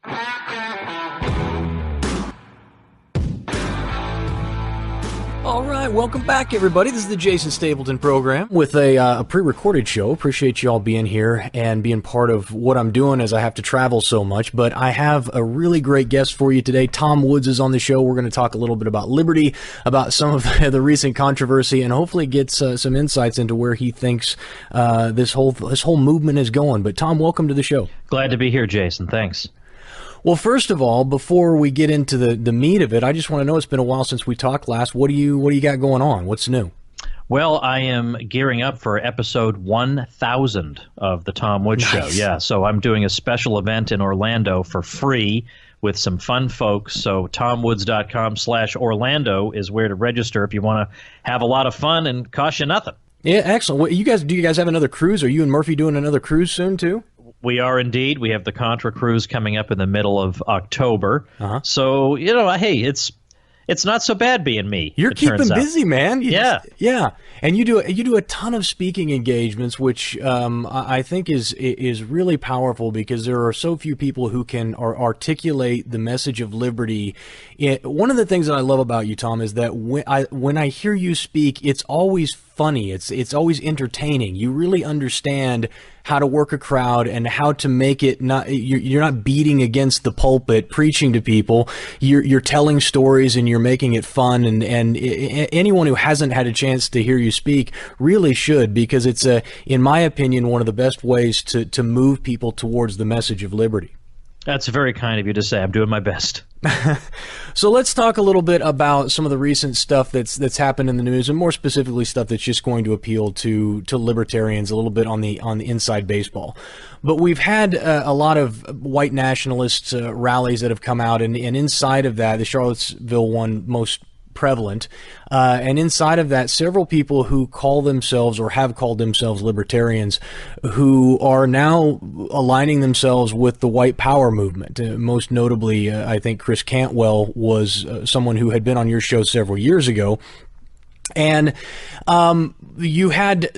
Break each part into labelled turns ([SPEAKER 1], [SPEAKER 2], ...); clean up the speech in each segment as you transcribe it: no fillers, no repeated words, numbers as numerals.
[SPEAKER 1] All right, welcome back, everybody. This is the Jason Stapleton program with a pre-recorded show. Appreciate you all being here and being part of what I'm doing as I have to travel so much. But I have a really great guest for you today. Tom Woods is on the show. We're going to talk a little bit about liberty, about some of the recent controversy, and hopefully get some insights into where he thinks this whole movement is going. But Tom, welcome to the show.
[SPEAKER 2] Glad to be here, Jason. Thanks.
[SPEAKER 1] Well, first of all, before we get into the meat of it, I just want to know, it's been a while since we talked last. What do you got going on? What's new?
[SPEAKER 2] Well, I am gearing up for episode 1000 of the Tom Woods Show. Yeah, so I'm doing a special event in Orlando for free with some fun folks. So tomwoods.com/Orlando is where to register if you want to have a lot of fun and cost you nothing.
[SPEAKER 1] Yeah, excellent. Do you guys have another cruise? Are you and Murphy doing another cruise soon too?
[SPEAKER 2] We are indeed. We have the Contra Cruise coming up in the middle of October. So, hey, it's not so bad being me.
[SPEAKER 1] You're keeping busy, man.
[SPEAKER 2] Yeah.
[SPEAKER 1] And you do a ton of speaking engagements, which I think is really powerful because there are so few people who can articulate the message of liberty. One of the things that I love about you, Tom, is that when I hear you speak, it's always funny. It's always entertaining. You really understand how to work a crowd and how to make it you're not beating against the pulpit preaching to people. You're telling stories and you're making it fun, and anyone who hasn't had a chance to hear you speak really should, because it's in my opinion, one of the best ways to move people towards the message of liberty.
[SPEAKER 2] That's very kind of you to say. I'm doing my best.
[SPEAKER 1] So let's talk a little bit about some of the recent stuff that's happened in the news, and more specifically stuff that's just going to appeal to libertarians a little bit on the inside baseball. But we've had a lot of white nationalist rallies that have come out, and inside of that, the Charlottesville one most prevalent, and inside of that, several people who call themselves or have called themselves libertarians who are now aligning themselves with the white power movement. Most notably, I think Chris Cantwell was someone who had been on your show several years ago. And you had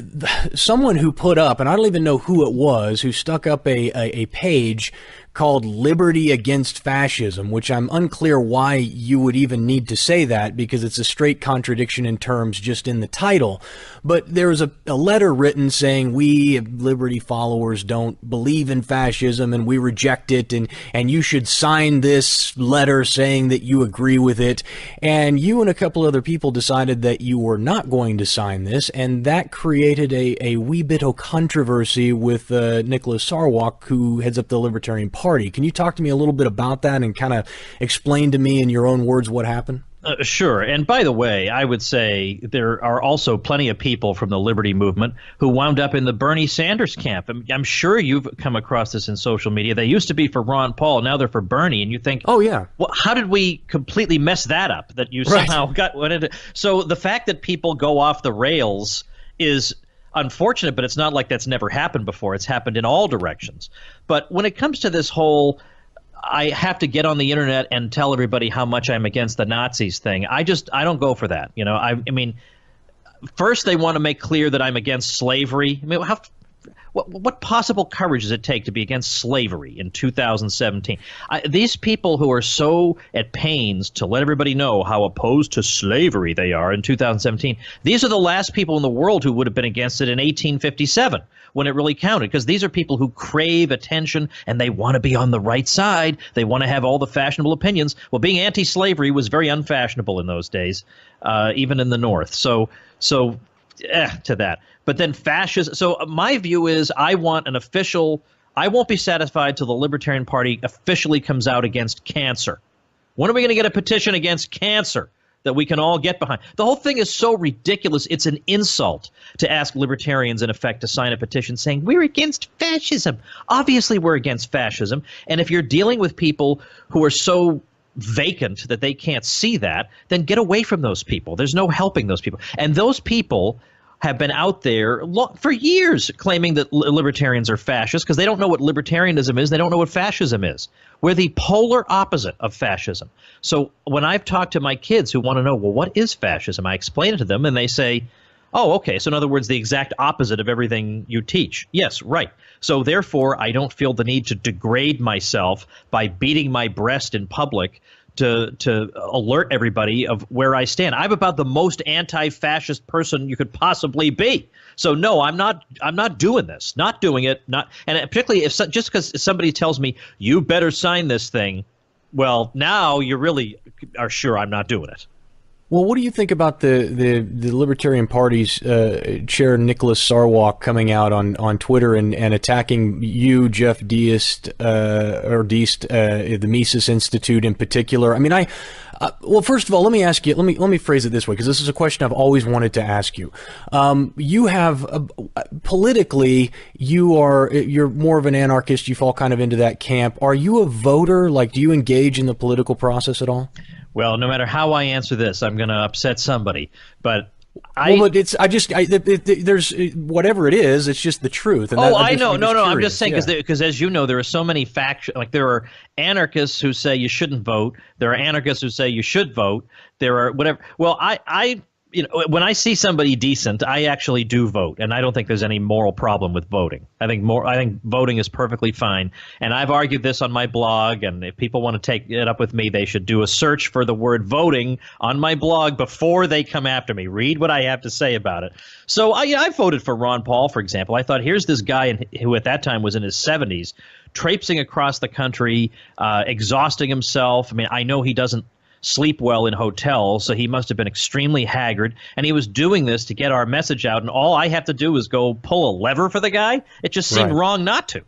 [SPEAKER 1] someone who put up, and I don't even know who it was, who stuck up a page called Liberty Against Fascism, which I'm unclear why you would even need to say that, because it's a straight contradiction in terms just in the title. But there was a letter written saying, we liberty followers don't believe in fascism and we reject it, and you should sign this letter saying that you agree with it. And you and a couple other people decided that you were not going to sign this, and that created a wee bit of controversy with Nicholas Sarwark, who heads up the Libertarian Party. Can you talk to me a little bit about that and kind of explain to me in your own words what happened?
[SPEAKER 2] Sure. And by the way, I would say there are also plenty of people from the liberty movement who wound up in the Bernie Sanders camp. I'm sure you've come across this in social media. They used to be for Ron Paul. Now they're for Bernie. And you think, oh, yeah, well, how did we completely mess that up, that you somehow got what it? So the fact that people go off the rails is unfortunate, but it's not like that's never happened before. It's happened in all directions. But when it comes to this whole I have to get on the internet and tell everybody how much I'm against the Nazis thing, I don't go for that. I mean, first they want to make clear that I'm against slavery. I mean, what possible courage does it take to be against slavery in 2017? These people who are so at pains to let everybody know how opposed to slavery they are in 2017, these are the last people in the world who would have been against it in 1857 when it really counted, because these are people who crave attention and they want to be on the right side. They want to have all the fashionable opinions. Well, being anti-slavery was very unfashionable in those days, even in the North. So to that. But then fascism. So my view is I won't be satisfied till the Libertarian Party officially comes out against cancer. When are we going to get a petition against cancer that we can all get behind? The whole thing is so ridiculous. It's an insult to ask libertarians, in effect, to sign a petition saying we're against fascism. Obviously, we're against fascism. And if you're dealing with people who are so vacant that they can't see that, then get away from those people. There's no helping those people. And those people have been out there for years claiming that libertarians are fascists because they don't know what libertarianism is. They don't know what fascism is. We're the polar opposite of fascism. So when I've talked to my kids who want to know, well, what is fascism? I explain it to them and they say, Oh, okay. So in other words, the exact opposite of everything you teach. Yes, right. So therefore, I don't feel the need to degrade myself by beating my breast in public to alert everybody of where I stand. I'm about the most anti-fascist person you could possibly be. So no, I'm not doing this. Not doing it. Not, and particularly if just because somebody tells me you better sign this thing, well, now you really are sure I'm not doing it.
[SPEAKER 1] Well, what do you think about the Libertarian Party's chair Nicholas Sarwark coming out on Twitter and attacking you, Jeff Deist, the Mises Institute in particular? I mean, well, first of all, let me ask you. Let me phrase it this way, because this is a question I've always wanted to ask you. You have politically, you're more of an anarchist. You fall kind of into that camp. Are you a voter? Like, do you engage in the political process at all?
[SPEAKER 2] Well, no matter how I answer this, I'm going to upset somebody. But there's whatever it is, it's just the truth. And I know. No, I'm just saying because as you know, there are so many factions. Like there are anarchists who say you shouldn't vote. There are anarchists who say you should vote. There are whatever. Well, I when I see somebody decent, I actually do vote, and I don't think there's any moral problem with voting. I think voting is perfectly fine, and I've argued this on my blog. And if people want to take it up with me, they should do a search for the word voting on my blog before they come after me. Read what I have to say about it. So I voted for Ron Paul, for example. I thought, here's this guy who at that time was in his 70s, traipsing across the country, exhausting himself. I mean, I know he doesn't sleep well in hotels, so he must have been extremely haggard, and he was doing this to get our message out, and all I have to do is go pull a lever for the guy? It just seemed wrong not to.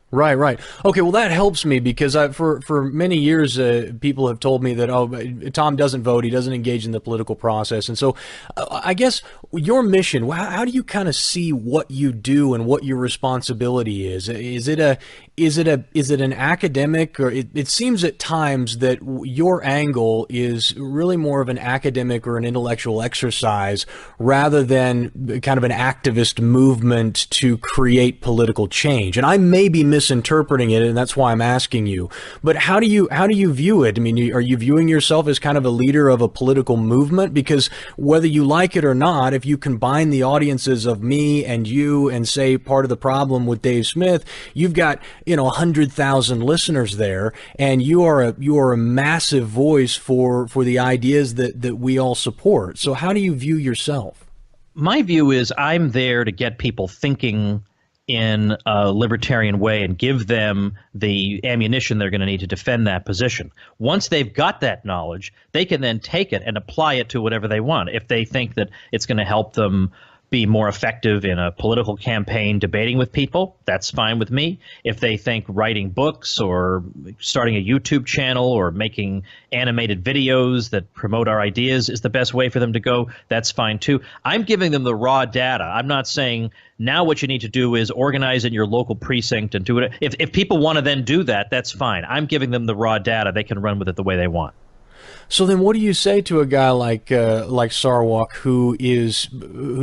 [SPEAKER 1] Right. Okay, well, that helps me because for many years, people have told me that, Tom doesn't vote, he doesn't engage in the political process. And so I guess your mission, how do you kind of see what you do and what your responsibility is? Is it an academic, or it seems at times that your angle is really more of an academic or an intellectual exercise rather than kind of an activist movement to create political change. And I may be misinterpreting it, and that's why I'm asking you. But how do you view it? I mean, are you viewing yourself as kind of a leader of a political movement? Because whether you like it or not, if you combine the audiences of me and you and say part of the problem with Dave Smith, you've got 100,000 listeners there, and you are a massive voice for the ideas that we all support. So how do you view yourself?
[SPEAKER 2] My view is I'm there to get people thinking in a libertarian way and give them the ammunition they're going to need to defend that position. Once they've got that knowledge, they can then take it and apply it to whatever they want. If they think that it's going to help them be more effective in a political campaign debating with people, that's fine with me. If they think writing books or starting a YouTube channel or making animated videos that promote our ideas is the best way for them to go, that's fine too. I'm giving them the raw data. I'm not saying now what you need to do is organize in your local precinct and do it. If people want to then do that, that's fine. I'm giving them the raw data. They can run with it the way they want.
[SPEAKER 1] So then what do you say to a guy like Sarwark, who's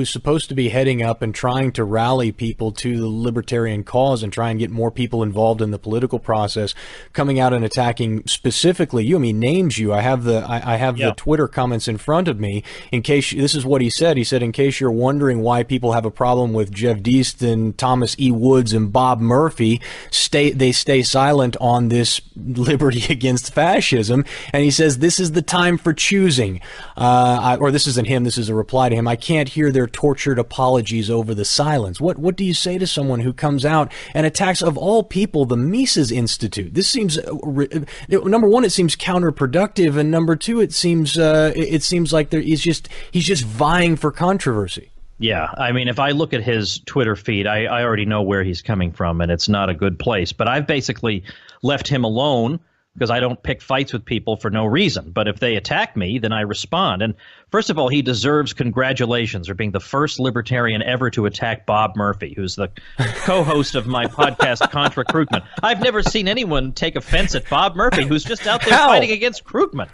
[SPEAKER 1] supposed to be heading up and trying to rally people to the libertarian cause and try and get more people involved in the political process, coming out and attacking specifically you? I mean, names you. I have the Twitter comments in front of me. In case this is what he said. He said, in case you're wondering why people have a problem with Jeff Deist and Thomas E. Woods and Bob Murphy, they stay silent on this liberty against fascism. And he says, this is the time for choosing. Or this isn't him, this is a reply to him. I can't hear their tortured apologies over the silence. What do you say to someone who comes out and attacks, of all people, the Mises Institute? This seems, number one, it seems counterproductive, and number two, it seems like he's just vying for controversy.
[SPEAKER 2] Yeah, I mean, if I look at his Twitter feed, I already know where he's coming from, and it's not a good place. But I've basically left him alone because I don't pick fights with people for no reason. But if they attack me, then I respond. And first of all, he deserves congratulations for being the first libertarian ever to attack Bob Murphy, who's the co-host of my podcast, Contra Krugman. I've never seen anyone take offense at Bob Murphy, who's just out there fighting against Krugman.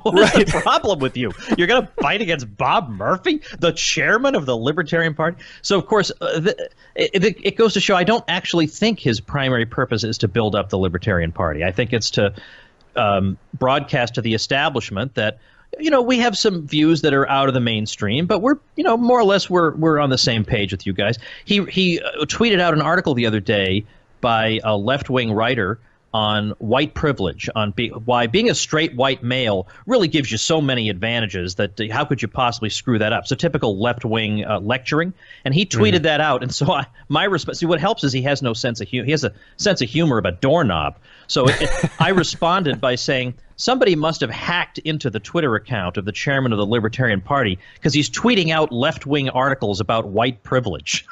[SPEAKER 2] What is the problem with you? You're going to fight against Bob Murphy, the chairman of the Libertarian Party? So, of course, it goes to show I don't actually think his primary purpose is to build up the Libertarian Party. I think it's to broadcast to the establishment that we have some views that are out of the mainstream, but we're, more or less we're on the same page with you guys. He tweeted out an article the other day by a left-wing writer on white privilege, on why being a straight white male really gives you so many advantages that how could you possibly screw that up? So typical left-wing lecturing, and he tweeted that out. And so my response, see, what helps is he has no sense of humor. He has a sense of humor of a doorknob. So I responded by saying, somebody must have hacked into the Twitter account of the chairman of the Libertarian Party because he's tweeting out left-wing articles about white privilege.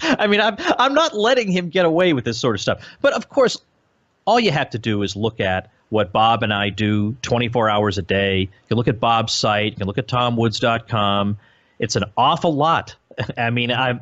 [SPEAKER 2] I mean, I'm not letting him get away with this sort of stuff. But of course, all you have to do is look at what Bob and I do 24 hours a day. You can look at Bob's site. You can look at tomwoods.com. It's an awful lot. I mean, I'm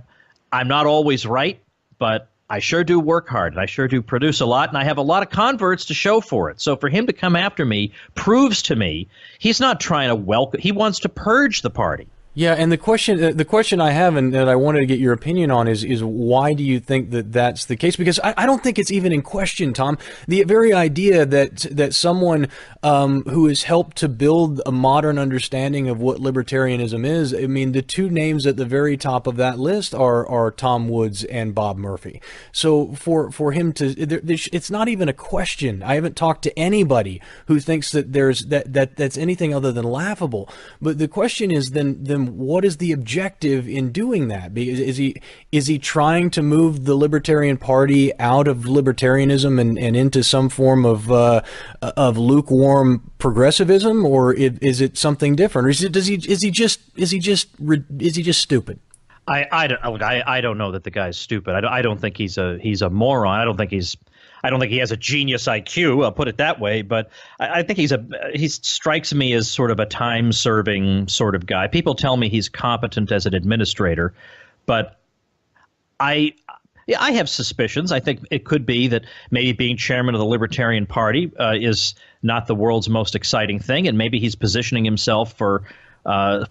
[SPEAKER 2] not always right, but I sure do work hard, and I sure do produce a lot, and I have a lot of converts to show for it. So for him to come after me proves to me he's not trying to welcome. He wants to purge the party.
[SPEAKER 1] Yeah, and the question I have, and that I wanted to get your opinion on, is why do you think that that's the case? Because I don't think it's even in question, Tom. The very idea that someone who has helped to build a modern understanding of what libertarianism is, I mean, the two names at the very top of that list are Tom Woods and Bob Murphy. So for him to, it's not even a question. I haven't talked to anybody who thinks that that's anything other than laughable. But the question is then what is the objective in doing that? Is he trying to move the Libertarian Party out of libertarianism and into some form of lukewarm progressivism, or is it something different? Or is he just stupid?
[SPEAKER 2] I don't know that the guy's stupid. I don't think he's a moron. I don't think he has a genius IQ. I'll put it that way. But I think he strikes me as sort of a time-serving sort of guy. People tell me he's competent as an administrator, but I have suspicions. I think it could be that maybe being chairman of the Libertarian Party is not the world's most exciting thing, and maybe he's positioning himself for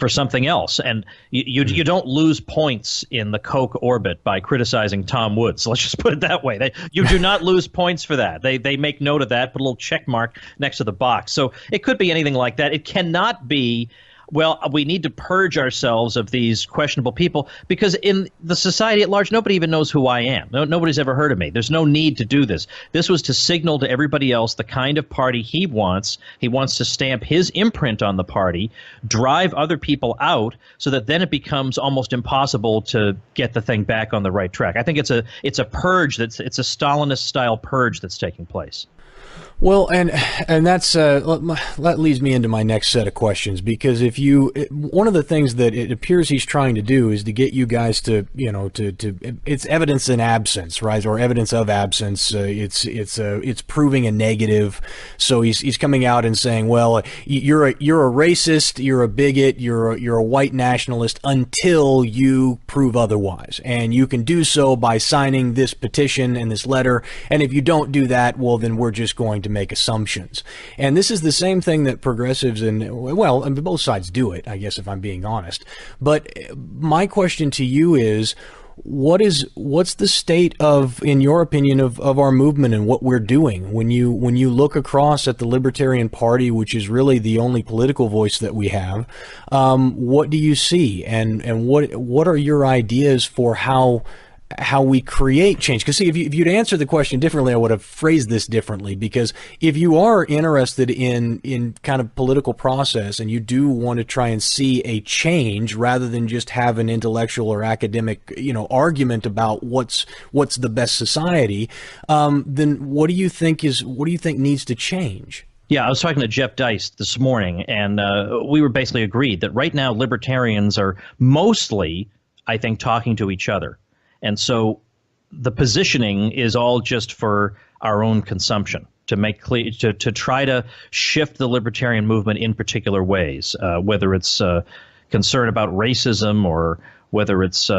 [SPEAKER 2] something else. And you don't lose points in the Koch orbit by criticizing Tom Woods. So let's just put it that way. You do not lose points for that. They make note of that, put a little check mark next to the box. So it could be anything like that. It cannot be, well, we need to purge ourselves of these questionable people, because in the society at large, nobody even knows who I am. Nobody's ever heard of me. There's no need to do this. This was to signal to everybody else the kind of party he wants. He wants to stamp his imprint on the party, drive other people out, so that then it becomes almost impossible to get the thing back on the right track. I think it's a purge it's a Stalinist-style purge that's taking place.
[SPEAKER 1] Well, and that's that leads me into my next set of questions, because one of the things that it appears he's trying to do is to get you guys to it's evidence in absence, right, or evidence of absence. It's proving a negative. So he's coming out and saying, well, you're a racist, you're a bigot, you're a white nationalist until you prove otherwise, and you can do so by signing this petition and this letter. And if you don't do that, well, then we're just going to make assumptions. And this is the same thing that progressives and both sides do it, I guess, if I'm being honest. But my question to you is, what's the state of, in your opinion, of our movement and what we're doing? When you look across at the Libertarian Party, which is really the only political voice that we have, what do you see, and what are your ideas for how we create change? Because see, if you'd answered the question differently, I would have phrased this differently. Because if you are interested in kind of political process, and you do want to try and see a change rather than just have an intellectual or academic argument about what's the best society, then what do you think needs to change?
[SPEAKER 2] Yeah, I was talking to Jeff Dice this morning, and we were basically agreed that right now libertarians are mostly, I think, talking to each other. And so the positioning is all just for our own consumption, to make clear, to try to shift the libertarian movement in particular ways, whether it's concern about racism, or whether it's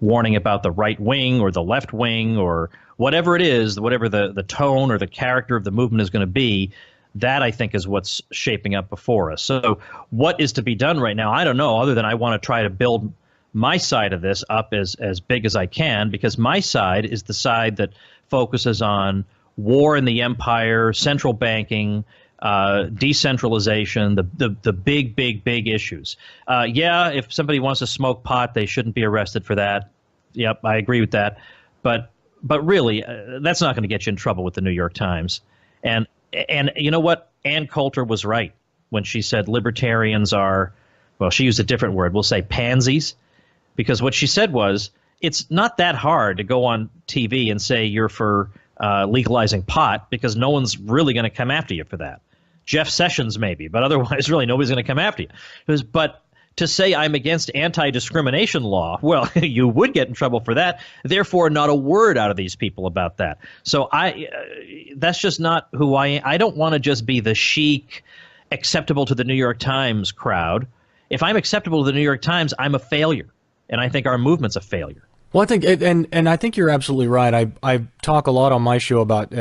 [SPEAKER 2] warning about the right wing or the left wing, or whatever it is, whatever the tone or the character of the movement is going to be. That, I think, is what's shaping up before us. So what is to be done right now? I don't know, other than I want to try to build my side of this up as big as I can, because my side is the side that focuses on war in the empire, central banking, decentralization, the big issues. Yeah, if somebody wants to smoke pot, they shouldn't be arrested for that. Yep, I agree with that. But really, that's not going to get you in trouble with the New York Times. And you know what? Ann Coulter was right when she said libertarians are, well, she used a different word. We'll say pansies, because what she said was, it's not that hard to go on TV and say you're for legalizing pot, because no one's really going to come after you for that. Jeff Sessions maybe, but otherwise really nobody's going to come after you. But to say I'm against anti-discrimination law, well, you would get in trouble for that. Therefore, not a word out of these people about that. So that's just not who I am. I don't want to just be the chic, acceptable to the New York Times crowd. If I'm acceptable to the New York Times, I'm a failure. And I think our movement's a failure.
[SPEAKER 1] Well, I think, and I think you're absolutely right. I talk a lot on my show about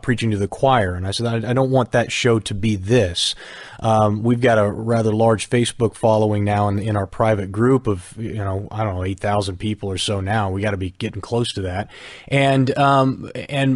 [SPEAKER 1] preaching to the choir, and I said I don't want that show to be this. We've got a rather large Facebook following now in our private group of, I don't know, 8,000 people or so now. We got to be getting close to that. And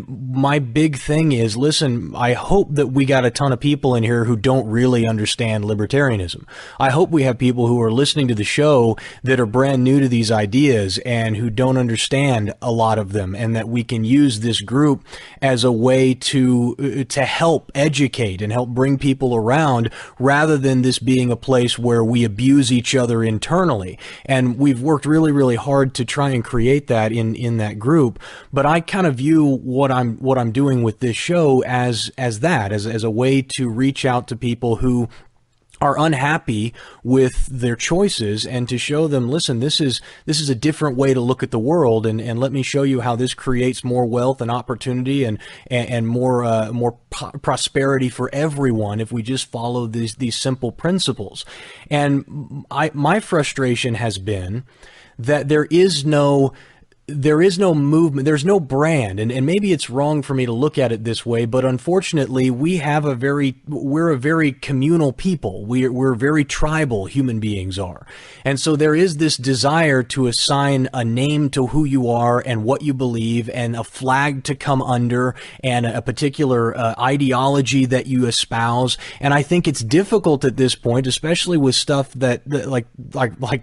[SPEAKER 1] my big thing is, listen, I hope that we got a ton of people in here who don't really understand libertarianism. I hope we have people who are listening to the show that are brand new to these ideas and who don't understand a lot of them, and that we can use this group as a way to help educate and help bring people around, rather than this being a place where we abuse each other internally. And we've worked really, really hard to try and create that in that group. But I kind of view what I'm doing with this show as a way to reach out to people who are unhappy with their choices, and to show them, listen, this is a different way to look at the world, and let me show you how this creates more wealth and opportunity and more prosperity for everyone if we just follow these simple principles. And my frustration has been that there is no movement, there's no brand, and maybe it's wrong for me to look at it this way, but unfortunately we're a very communal people. We're very tribal, human beings are. And so there is this desire to assign a name to who you are and what you believe, and a flag to come under, and a particular ideology that you espouse. And I think it's difficult at this point, especially with stuff that like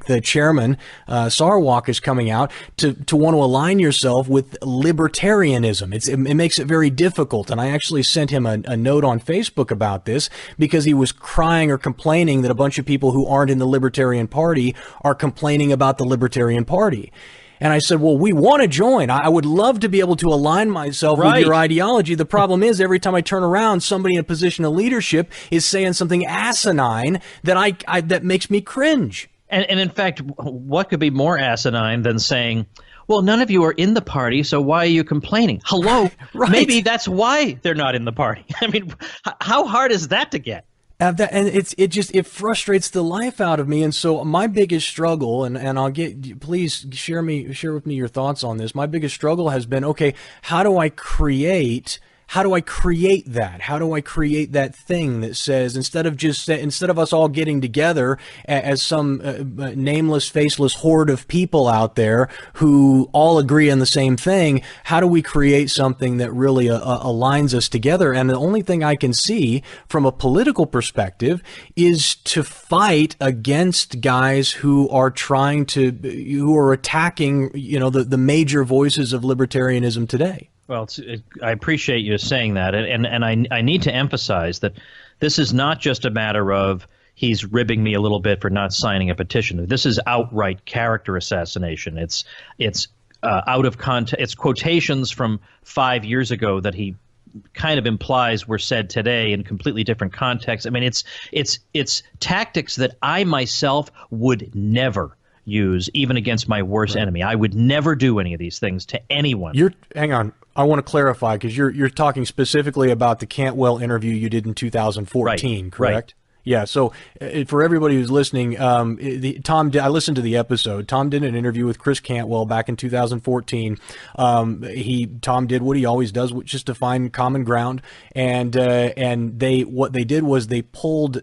[SPEAKER 1] the chairman Sarwark is coming out to want to align yourself with libertarianism. It makes it very difficult. And I actually sent him a note on Facebook about this, because he was crying or complaining that a bunch of people who aren't in the Libertarian Party are complaining about the Libertarian Party. And I said, well, we want to join. I would love to be able to align myself with your ideology. The problem is, every time I turn around, somebody in a position of leadership is saying something asinine that that makes me cringe.
[SPEAKER 2] And in fact, what could be more asinine than saying, well, none of you are in the party, so why are you complaining? Hello?
[SPEAKER 1] Right.
[SPEAKER 2] Maybe that's why they're not in the party. I mean, how hard is that to get?
[SPEAKER 1] And it frustrates the life out of me. And so my biggest struggle, and please share with me your thoughts on this. My biggest struggle has been, okay, how do I create that? How do I create that thing that says, instead of us all getting together as some nameless, faceless horde of people out there who all agree on the same thing, how do we create something that really aligns us together? And the only thing I can see from a political perspective is to fight against guys who are who are attacking, the major voices of libertarianism today.
[SPEAKER 2] Well, I appreciate you saying that, and I need to emphasize that this is not just a matter of he's ribbing me a little bit for not signing a petition. This is outright character assassination. It's out of context. It's quotations from 5 years ago that he kind of implies were said today in completely different contexts. I mean, it's tactics that I myself would never use, even against my worst enemy. I would never do any of these things to anyone.
[SPEAKER 1] Hang on. I want to clarify, because you're talking specifically about the Cantwell interview you did in 2014, correct?
[SPEAKER 2] Right.
[SPEAKER 1] Yeah. So for everybody who's listening, I listened to the episode. Tom did an interview with Chris Cantwell back in 2014. Tom did what he always does, which is to find common ground. And what they did was they pulled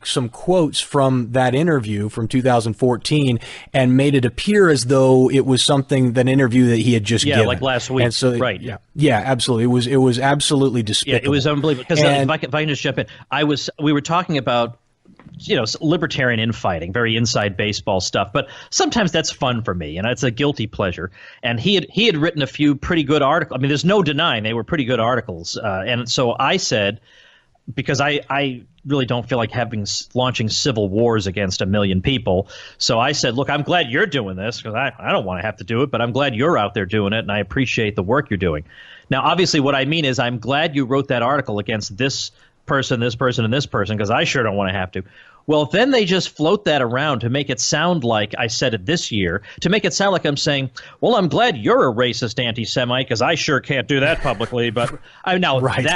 [SPEAKER 1] some quotes from that interview from 2014 and made it appear as though it was an interview that he had just given.
[SPEAKER 2] Yeah, like last week.
[SPEAKER 1] And so,
[SPEAKER 2] right.
[SPEAKER 1] Yeah, absolutely. It was absolutely despicable.
[SPEAKER 2] Yeah, it was unbelievable. Because if I can just jump in, we were talking about, libertarian infighting, very inside baseball stuff, but sometimes that's fun for me, and it's a guilty pleasure. And he had written a few pretty good articles. I mean, there's no denying they were pretty good articles. And so I said, because I really don't feel like launching civil wars against a million people. So I said, look, I'm glad you're doing this, because I don't want to have to do it, but I'm glad you're out there doing it, and I appreciate the work you're doing. Now, obviously, what I mean is I'm glad you wrote that article against this person, and this person, because I sure don't want to have to. Well, then they just float that around to make it sound like I said it this year, to make it sound like I'm saying, well, I'm glad you're a racist anti-Semite, because I sure can't do that publicly. But right.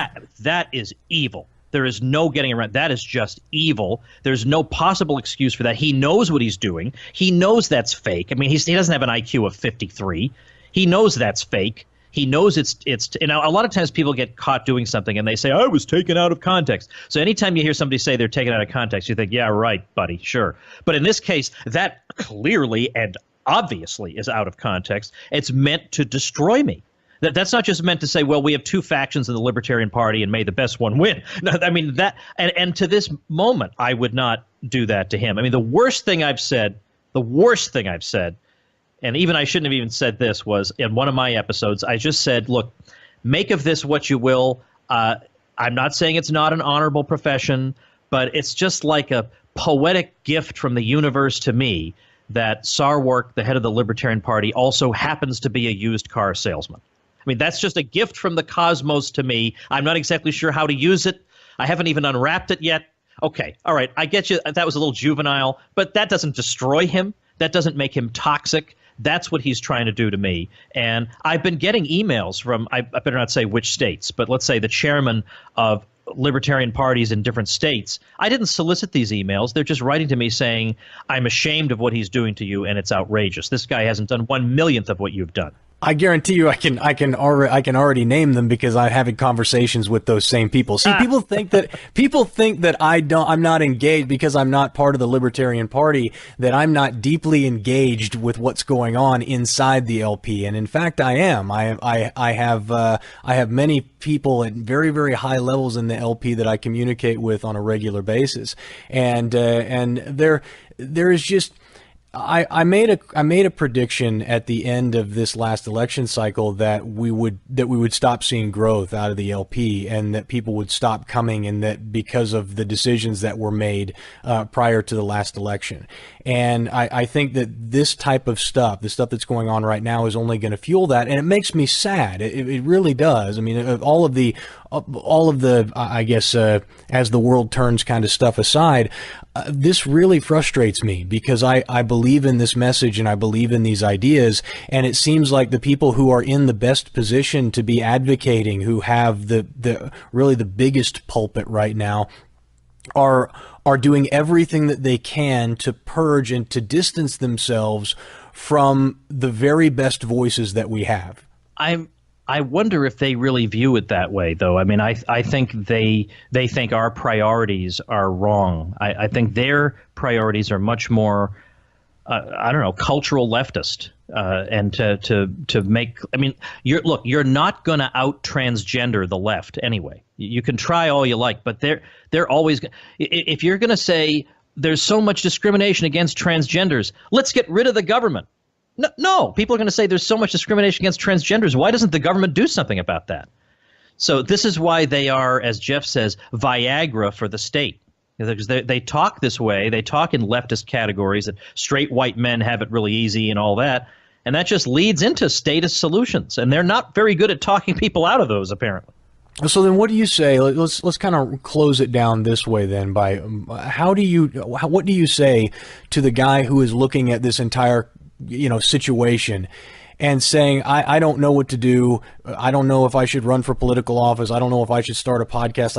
[SPEAKER 2] That is evil. There is no getting around. That is just evil. There's no possible excuse for that. He knows what he's doing. He knows that's fake. I mean, he doesn't have an IQ of 53. He knows that's fake. He knows it's a lot of times people get caught doing something and they say, I was taken out of context. So anytime you hear somebody say they're taken out of context, you think, yeah, right, buddy, sure. But in this case, that clearly and obviously is out of context. It's meant to destroy me. That's not just meant to say, well, we have two factions in the Libertarian Party and may the best one win. No, I mean, and to this moment, I would not do that to him. I mean, the worst thing I've said, and even I shouldn't have even said this, was in one of my episodes, I just said, look, make of this what you will. I'm not saying it's not an honorable profession, but it's just like a poetic gift from the universe to me that Sarwark, the head of the Libertarian Party, also happens to be a used car salesman. I mean, that's just a gift from the cosmos to me. I'm not exactly sure how to use it. I haven't even unwrapped it yet. Okay, all right, I get you. That was a little juvenile, but that doesn't destroy him. That doesn't make him toxic. That's what he's trying to do to me. And I've been getting emails from, I better not say which states, but let's say the chairman of libertarian parties in different states. I didn't solicit these emails. They're just writing to me saying, I'm ashamed of what he's doing to you, and it's outrageous. This guy hasn't done 1/1,000,000th of what you've done.
[SPEAKER 1] I guarantee you, I can already name them because I'm having conversations with those same people. See, people think that I'm not engaged because I'm not part of the Libertarian Party, that I'm not deeply engaged with what's going on inside the LP, and in fact, I am. I have many people at very, very high levels in the LP that I communicate with on a regular basis, and there is just. I made a prediction at the end of this last election cycle that we would stop seeing growth out of the LP, and that people would stop coming, and that because of the decisions that were made prior to the last election. And I think that this type of stuff, the stuff that's going on right now, is only going to fuel that, and it makes me sad. It really does. I mean, all of the I guess as the world turns kind of stuff aside, this really frustrates me because I believe in this message and I believe in these ideas, and it seems like the people who are in the best position to be advocating, who have the really the biggest pulpit right now, are doing everything that they can to purge and to distance themselves from the very best voices that we have.
[SPEAKER 2] I wonder if they really view it that way, though. I mean, I think they think our priorities are wrong. I think their priorities are much more, I don't know, cultural leftist, and to make. I mean, you're not going to out transgender the left anyway. You can try all you like, but they're always. If you're going to say there's so much discrimination against transgenders, let's get rid of the government. No, people are going to say there's so much discrimination against transgenders. Why doesn't the government do something about that? So this is why they are, as Jeff says, Viagra for the state. Because they talk this way. They talk in leftist categories that straight white men have it really easy and all that. And that just leads into statist solutions. And they're not very good at talking people out of those, apparently.
[SPEAKER 1] So then what do you say? Let's kind of close it down this way then. By what do you say to the guy who is looking at this entire situation and saying, I don't know what to do. I don't know if I should run for political office. I don't know if I should start a podcast.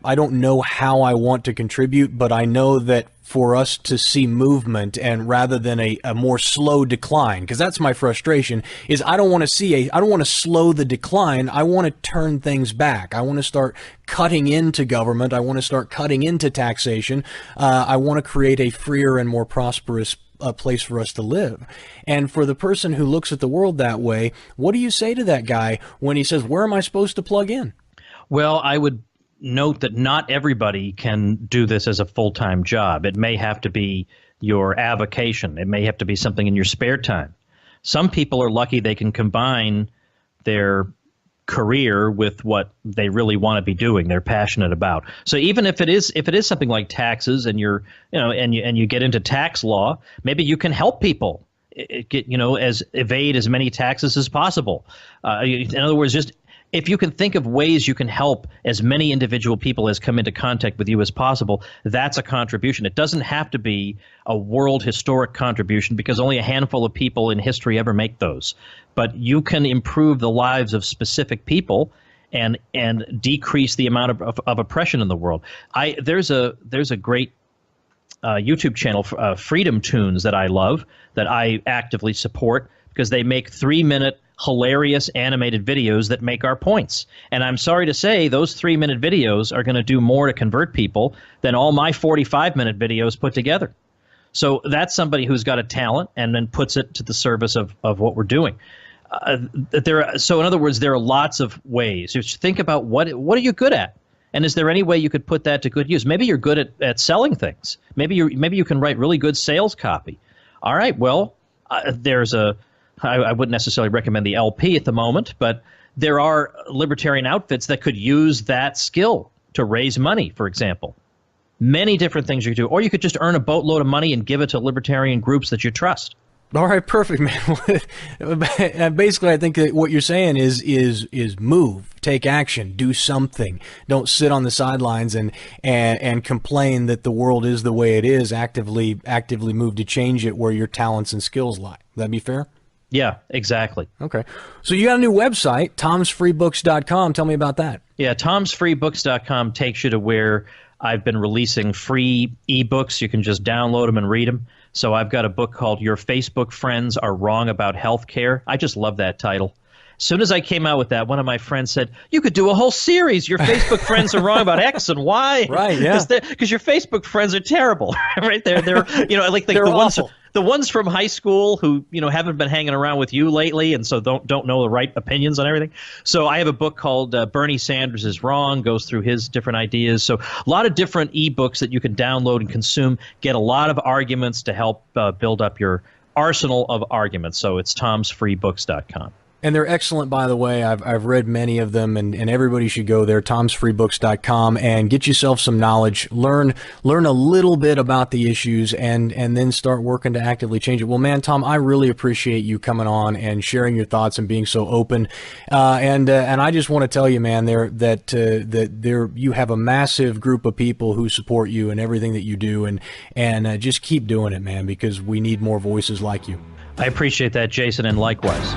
[SPEAKER 1] I don't know how I want to contribute, but I know that for us to see movement, and rather than a more slow decline, because that's my frustration, is I don't want to slow the decline. I want to turn things back. I want to start cutting into government. I want to start cutting into taxation. I want to create a freer and more prosperous place for us to live. And for the person who looks at the world that way, what do you say to that guy when he says, where am I supposed to plug in?
[SPEAKER 2] Well, I would note that not everybody can do this as a full-time job. It may have to be your avocation. It may have to be something in your spare time. Some people are lucky they can combine their career with what they really want to be doing, they're passionate about. So even if it is something like taxes, and you're and you get into tax law, maybe you can help people evade as many taxes as possible. In other words, just if you can think of ways you can help as many individual people as come into contact with you as possible, that's a contribution. It doesn't have to be a world historic contribution, because only a handful of people in history ever make those. But you can improve the lives of specific people and decrease the amount of oppression in the world. There's a great YouTube channel, Freedom Tunes, that I love, that I actively support, because they make 3-minute hilarious animated videos that make our points. And I'm sorry to say, those 3-minute videos are going to do more to convert people than all my 45-minute videos put together. So that's somebody who's got a talent and then puts it to the service of what we're doing. So in other words, there are lots of ways. Just think about what are you good at? And is there any way you could put that to good use? Maybe you're good at selling things. Maybe you can write really good sales copy. All right, well, I wouldn't necessarily recommend the LP at the moment, but there are libertarian outfits that could use that skill to raise money, for example. Many different things you could do. Or you could just earn a boatload of money and give it to libertarian groups that you trust.
[SPEAKER 1] All right, perfect, man. Basically, I think that what you're saying is move, take action, do something. Don't sit on the sidelines and complain that the world is the way it is. Actively move to change it where your talents and skills lie. Would that be fair?
[SPEAKER 2] Yeah, exactly.
[SPEAKER 1] Okay. So you got a new website, tomsfreebooks.com. Tell me about that.
[SPEAKER 2] Yeah, tomsfreebooks.com takes you to where I've been releasing free ebooks. You can just download them and read them. So I've got a book called Your Facebook Friends Are Wrong About Healthcare. I just love that title. As soon as I came out with that, one of my friends said, you could do a whole series. Your Facebook friends are wrong about X and Y.
[SPEAKER 1] Right, yeah.
[SPEAKER 2] Because your Facebook friends are terrible, right? They're like
[SPEAKER 1] they're awful.
[SPEAKER 2] The ones from high school who, haven't been hanging around with you lately, and so don't know the right opinions on everything. So I have a book called Bernie Sanders is Wrong, goes through his different ideas. So a lot of different ebooks that you can download and consume, get a lot of arguments to help build up your arsenal of arguments. So it's tomsfreebooks.com.
[SPEAKER 1] And they're excellent, by the way. I've read many of them, and everybody should go there, tomsfreebooks.com, and get yourself some knowledge, learn a little bit about the issues, and then start working to actively change it. Well, man, Tom, I really appreciate you coming on and sharing your thoughts and being so open. And I just want to tell you, man, that you have a massive group of people who support you and everything that you do, and just keep doing it, man, because we need more voices like you.
[SPEAKER 2] I appreciate that, Jason, and likewise.